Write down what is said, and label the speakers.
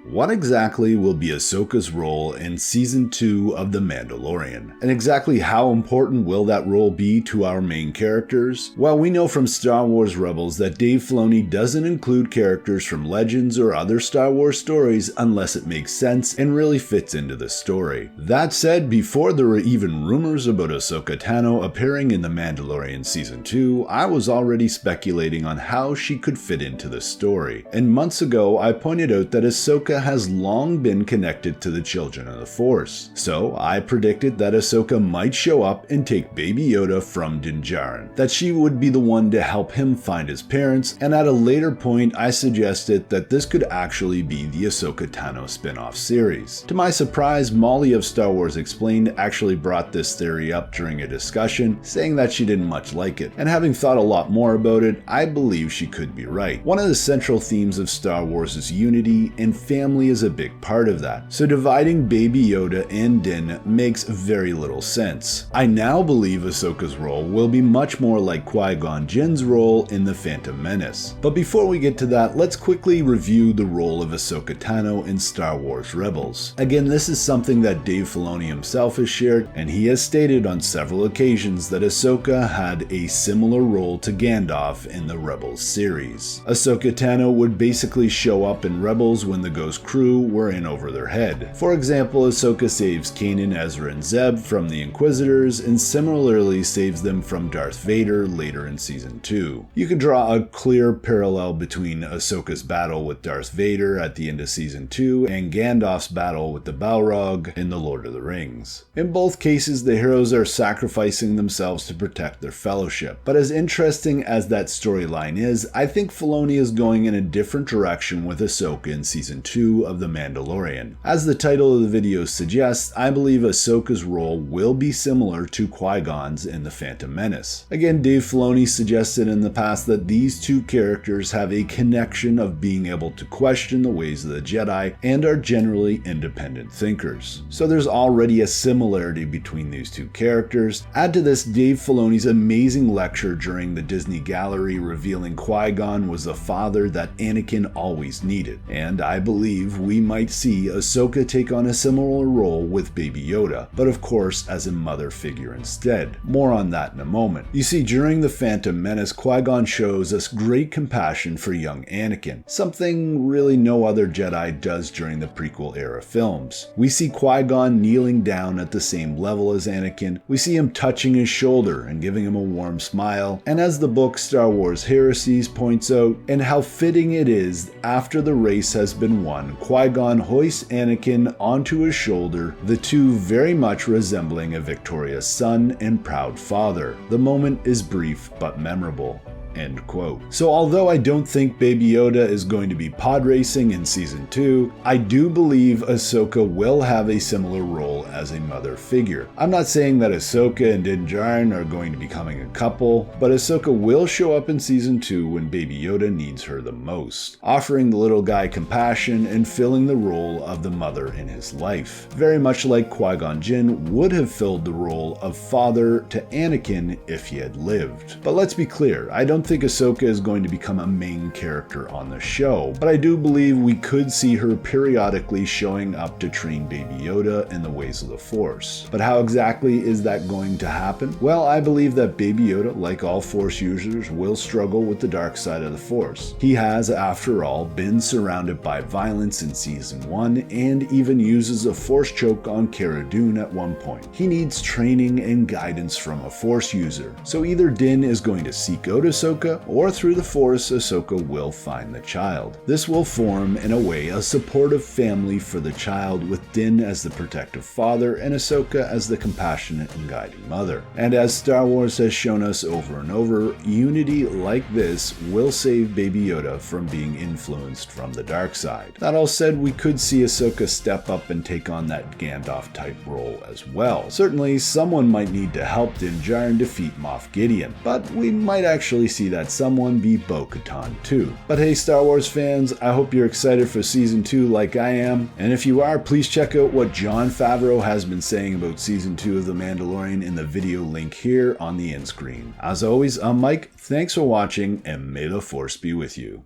Speaker 1: What exactly will be Ahsoka's role in Season 2 of The Mandalorian? And exactly how important will that role be to our main characters? Well, we know from Star Wars Rebels that Dave Filoni doesn't include characters from Legends or other Star Wars stories unless it makes sense and really fits into the story. That said, before there were even rumors about Ahsoka Tano appearing in The Mandalorian Season 2, I was already speculating on how she could fit into the story. And months ago, I pointed out that Ahsoka has long been connected to the Children of the Force. So I predicted that Ahsoka might show up and take Baby Yoda from Din Djarin, that she would be the one to help him find his parents, and at a later point I suggested that this could actually be the Ahsoka Tano spin-off series. To my surprise, Molly of Star Wars Explained actually brought this theory up during a discussion, saying that she didn't much like it, and having thought a lot more about it, I believe she could be right. One of the central themes of Star Wars is unity, and family is a big part of that. So dividing Baby Yoda and Din makes very little sense. I now believe Ahsoka's role will be much more like Qui-Gon Jinn's role in The Phantom Menace. But before we get to that, let's quickly review the role of Ahsoka Tano in Star Wars Rebels. Again, this is something that Dave Filoni himself has shared, and he has stated on several occasions that Ahsoka had a similar role to Gandalf in the Rebels series. Ahsoka Tano would basically show up in Rebels when the Ghost crew were in over their head. For example, Ahsoka saves Kanan, Ezra, and Zeb from the Inquisitors, and similarly saves them from Darth Vader later in Season 2. You could draw a clear parallel between Ahsoka's battle with Darth Vader at the end of Season 2 and Gandalf's battle with the Balrog in The Lord of the Rings. In both cases, the heroes are sacrificing themselves to protect their fellowship. But as interesting as that storyline is, I think Filoni is going in a different direction with Ahsoka in Season 2 of The Mandalorian. As the title of the video suggests, I believe Ahsoka's role will be similar to Qui-Gon's in The Phantom Menace. Again, Dave Filoni suggested in the past that these two characters have a connection of being able to question the ways of the Jedi and are generally independent thinkers. So there's already a similarity between these two characters. Add to this Dave Filoni's amazing lecture during the Disney Gallery revealing Qui-Gon was the father that Anakin always needed, and I believe we might see Ahsoka take on a similar role with Baby Yoda, but of course as a mother figure instead. More on that in a moment. You see, during The Phantom Menace, Qui-Gon shows us great compassion for young Anakin, something really no other Jedi does during the prequel era films. We see Qui-Gon kneeling down at the same level as Anakin, we see him touching his shoulder and giving him a warm smile, and as the book Star Wars Heresies points out, and how fitting it is after the race has been won, Qui-Gon hoists Anakin onto his shoulder, the two very much resembling a victorious son and proud father. The moment is brief but memorable. End quote. So although I don't think Baby Yoda is going to be pod racing in Season 2, I do believe Ahsoka will have a similar role as a mother figure. I'm not saying that Ahsoka and Din Djarin are going to be becoming a couple, but Ahsoka will show up in Season 2 when Baby Yoda needs her the most, offering the little guy compassion and filling the role of the mother in his life. Very much like Qui-Gon Jinn would have filled the role of father to Anakin if he had lived. But let's be clear, I don't think Ahsoka is going to become a main character on the show, but I do believe we could see her periodically showing up to train Baby Yoda in the ways of the Force. But how exactly is that going to happen? Well, I believe that Baby Yoda, like all Force users, will struggle with the dark side of the Force. He has, after all, been surrounded by violence in Season 1 and even uses a Force choke on Cara Dune at one point. He needs training and guidance from a Force user. So either Din is going to seek out Ahsoka, or through the Force, Ahsoka will find the child. This will form, in a way, a supportive family for the child, with Din as the protective father and Ahsoka as the compassionate and guiding mother. And as Star Wars has shown us over and over, unity like this will save Baby Yoda from being influenced from the dark side. That all said, we could see Ahsoka step up and take on that Gandalf-type role as well. Certainly, someone might need to help Din Djarin defeat Moff Gideon, but we might actually see that someone be Bo-Katan too. But hey, Star Wars fans, I hope you're excited for Season 2 like I am, and if you are, please check out what Jon Favreau has been saying about Season 2 of The Mandalorian in the video link here on the end screen. As always, I'm Mike, thanks for watching, and may the Force be with you.